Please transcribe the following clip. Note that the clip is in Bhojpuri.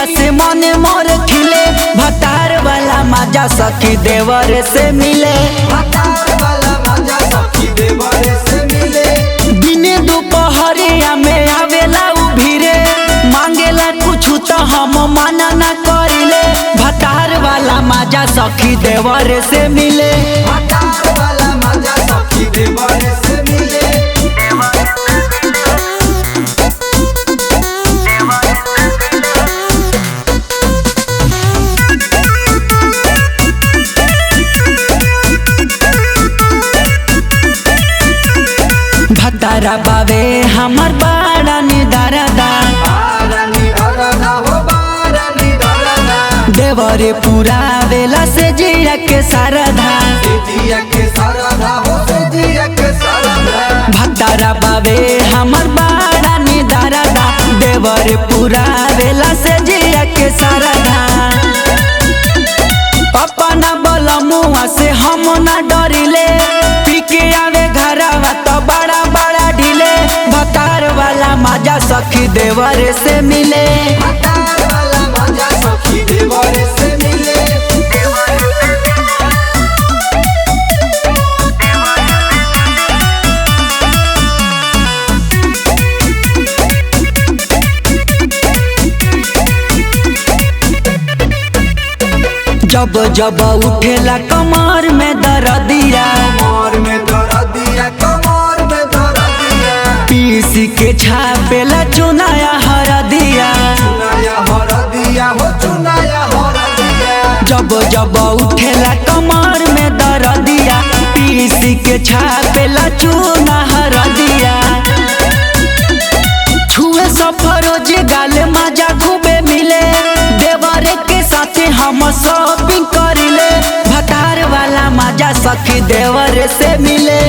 खुशिया से मने मोर खिले। भतार वाला मजा सखी देवर से मिले। भतार वाला मजा सखी देवर से मिले। दिने दोपहरिया में आवेला उ भीरे, मांगेला कुछ तो हम मना न करिले। भतार वाला मजा सखी देवर से मिले। भतार वाला मजा सखी देवर से मिले। भतारा बावे हमर बड़ा निदारदा, देवरे पूरा वेला से जिया के सरधा। भतारा बावे हमर बड़ा निदारदा, देवरे पूरा वेला से जिया के सरधा। पापा ना बोला मुआ से हम ना डरिले, पी के आवे घरवा तो बड़ा बड़ा ढीले। भतार वाला मजा सखी देवर से मिले। भतार वाला मजा सखी देवर से मिले। जब जब उठेला कमर में दर्दिया, कमर में दर्दिया, कमर में दर्दिया। पीसी के छापेला चुनाया हरदिया। चुनाया हरदिया हो, चुनाया हरदिया। जब जब उठेला कमर में दर्दिया, पीसी के छापेला चुना हरदिया। छुए सफरोज गाले मजा खूबे मिले, देवरे के साथे हम शॉपिंग करिले। भतार वाला मजा सखी देवर से मिले।